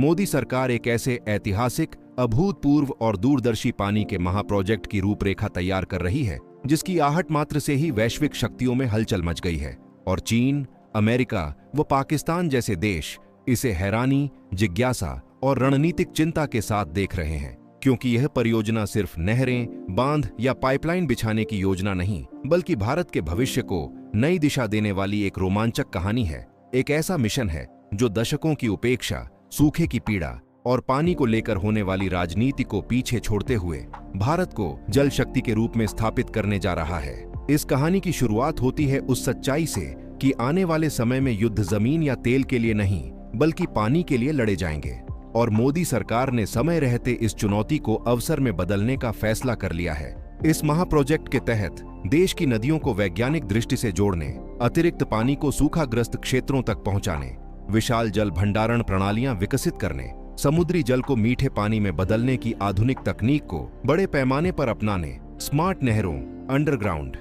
मोदी सरकार एक ऐसे ऐतिहासिक, अभूतपूर्व और दूरदर्शी पानी के महाप्रोजेक्ट की रूपरेखा तैयार कर रही है, जिसकी आहट मात्र से ही वैश्विक शक्तियों में हलचल मच गई है। और चीन, अमेरिका व पाकिस्तान जैसे देश इसे हैरानी, जिज्ञासा और रणनीतिक चिंता के साथ देख रहे हैं, क्योंकि यह परियोजना सिर्फ नहरें, बांध या पाइपलाइन बिछाने की योजना नहीं, बल्कि भारत के भविष्य को नई दिशा देने वाली एक रोमांचक कहानी है। एक ऐसा मिशन है जो दशकों की उपेक्षा, सूखे की पीड़ा और पानी को लेकर होने वाली राजनीति को पीछे छोड़ते हुए भारत को जल शक्ति के रूप में स्थापित करने जा रहा है। इस कहानी की शुरुआत होती है उस सच्चाई से कि आने वाले समय में युद्ध जमीन या तेल के लिए नहीं, बल्कि पानी के लिए लड़े जाएंगे। और मोदी सरकार ने समय रहते इस चुनौती को अवसर में बदलने का फैसला कर लिया है। इस महाप्रोजेक्ट के तहत देश की नदियों को वैज्ञानिक दृष्टि से जोड़ने, अतिरिक्त पानी को सूखाग्रस्त क्षेत्रों तक पहुंचाने, विशाल जल भंडारण प्रणालियां विकसित करने, समुद्री जल को मीठे पानी में बदलने की आधुनिक तकनीक को बड़े पैमाने पर अपनाने, स्मार्ट नहरों, अंडरग्राउंड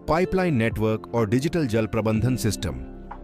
पाइपलाइन नेटवर्क और डिजिटल जल प्रबंधन सिस्टम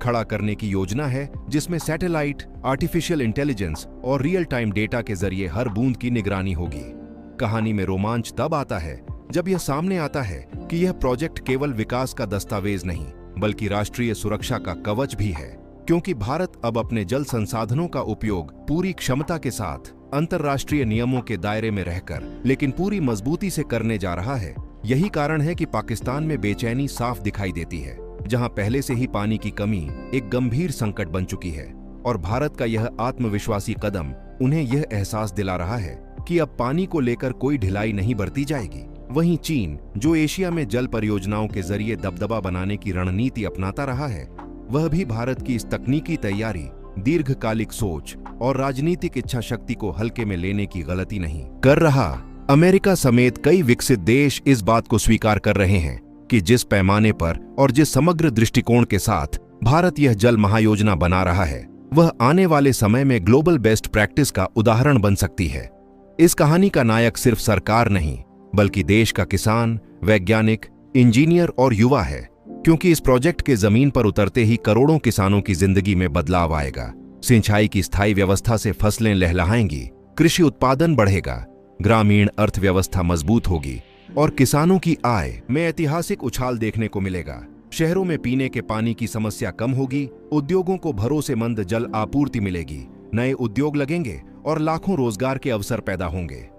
खड़ा करने की योजना है, जिसमें सैटेलाइट, आर्टिफिशियल इंटेलिजेंस और रियल टाइम डेटा के जरिए हर बूंद की निगरानी होगी। कहानी में रोमांच तब आता है जब यह सामने आता है कि यह प्रोजेक्ट केवल विकास का दस्तावेज नहीं, बल्कि राष्ट्रीय सुरक्षा का कवच भी है, क्योंकि भारत अब अपने जल संसाधनों का उपयोग पूरी क्षमता के साथ अंतर्राष्ट्रीय नियमों के दायरे में रहकर, लेकिन पूरी मजबूती से करने जा रहा है। यही कारण है कि पाकिस्तान में बेचैनी साफ दिखाई देती है, जहां पहले से ही पानी की कमी एक गंभीर संकट बन चुकी है। और भारत का यह आत्मविश्वासी कदम उन्हें यह एहसास दिला रहा है कि अब पानी को लेकर कोई ढिलाई नहीं बरती जाएगी। वहीं चीन, जो एशिया में जल परियोजनाओं के जरिए दबदबा बनाने की रणनीति अपनाता रहा है, वह भी भारत की इस तकनीकी तैयारी, दीर्घकालिक सोच और राजनीतिक इच्छा शक्ति को हल्के में लेने की गलती नहीं कर रहा। अमेरिका समेत कई विकसित देश इस बात को स्वीकार कर रहे हैं कि जिस पैमाने पर और जिस समग्र दृष्टिकोण के साथ भारत यह जल महायोजना बना रहा है, वह आने वाले समय में ग्लोबल बेस्ट प्रैक्टिस का उदाहरण बन सकती है। इस कहानी का नायक सिर्फ सरकार नहीं, बल्कि देश का किसान, वैज्ञानिक, इंजीनियर और युवा है, क्योंकि इस प्रोजेक्ट के जमीन पर उतरते ही करोड़ों किसानों की जिंदगी में बदलाव आएगा। सिंचाई की स्थायी व्यवस्था से फसलें लहलहाएंगी, कृषि उत्पादन बढ़ेगा, ग्रामीण अर्थव्यवस्था मजबूत होगी और किसानों की आय में ऐतिहासिक उछाल देखने को मिलेगा। शहरों में पीने के पानी की समस्या कम होगी, उद्योगों को भरोसेमंद जल आपूर्ति मिलेगी, नए उद्योग लगेंगे और लाखों रोजगार के अवसर पैदा होंगे।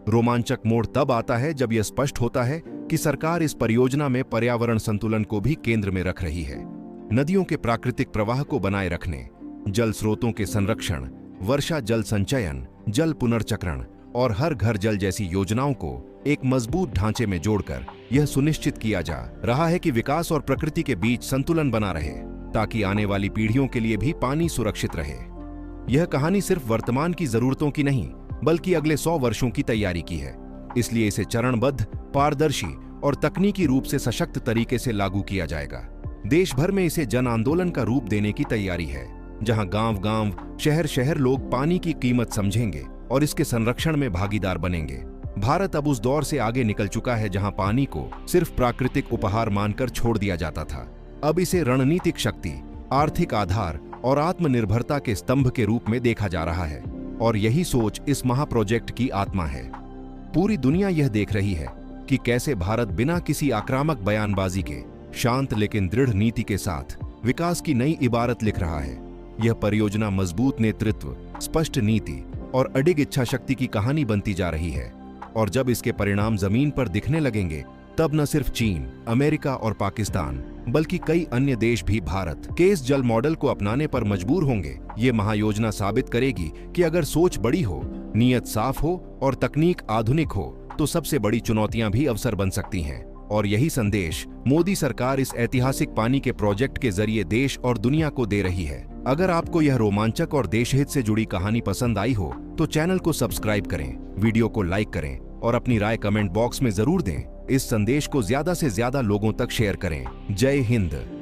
रोमांचक मोड़ तब आता है जब यह स्पष्ट होता है कि सरकार इस परियोजना में पर्यावरण संतुलन को भी केंद्र में रख रही है। नदियों के प्राकृतिक प्रवाह को बनाए रखने, जल स्रोतों के संरक्षण, वर्षा जल संचयन, जल पुनर्चक्रण और हर घर जल जैसी योजनाओं को एक मजबूत ढांचे में जोड़कर यह सुनिश्चित किया जा रहा है कि विकास और प्रकृति के बीच संतुलन बना रहे, ताकि आने वाली पीढ़ियों के लिए भी पानी सुरक्षित रहे। यह कहानी सिर्फ वर्तमान की जरूरतों की नहीं, बल्कि अगले 100 वर्षों की तैयारी की है। इसलिए इसे चरणबद्ध, पारदर्शी और तकनीकी रूप से सशक्त तरीके से लागू किया जाएगा। देश भर में इसे जन आंदोलन का रूप देने की तैयारी है, जहां गांव-गांव, शहर-शहर लोग पानी की कीमत समझेंगे और इसके संरक्षण में भागीदार बनेंगे। भारत अब उस दौर से आगे निकल चुका है जहां पानी को सिर्फ प्राकृतिक उपहार मानकर छोड़ दिया जाता था। अब इसे रणनीतिक शक्ति, आर्थिक आधार और आत्मनिर्भरता के स्तंभ के रूप में देखा जा रहा है। और यही सोच इस महाप्रोजेक्ट की आत्मा है। पूरी दुनिया यह देख रही है कि कैसे भारत बिना किसी आक्रामक बयानबाजी के शांत लेकिन दृढ़ नीति के साथ विकास की नई इबारत लिख रहा है। यह परियोजना मजबूत नेतृत्व, स्पष्ट नीति और अडिग इच्छा शक्ति की कहानी बनती जा रही है। और जब इसके परिणाम जमीन पर दिखने लगेंगे, तब न सिर्फ चीन, अमेरिका और पाकिस्तान, बल्कि कई अन्य देश भी भारत के इस जल मॉडल को अपनाने पर मजबूर होंगे। ये महायोजना साबित करेगी कि अगर सोच बड़ी हो, नीयत साफ हो और तकनीक आधुनिक हो, तो सबसे बड़ी चुनौतियां भी अवसर बन सकती हैं। और यही संदेश मोदी सरकार इस ऐतिहासिक पानी के प्रोजेक्ट के जरिए देश और दुनिया को दे रही है। अगर आपको यह रोमांचक और देशहित से जुड़ी कहानी पसंद आई हो, तो चैनल को सब्सक्राइब करें, वीडियो को लाइक करें और अपनी राय कमेंट बॉक्स में जरूर दें। इस संदेश को ज्यादा से ज्यादा लोगों तक शेयर करें। जय हिंद।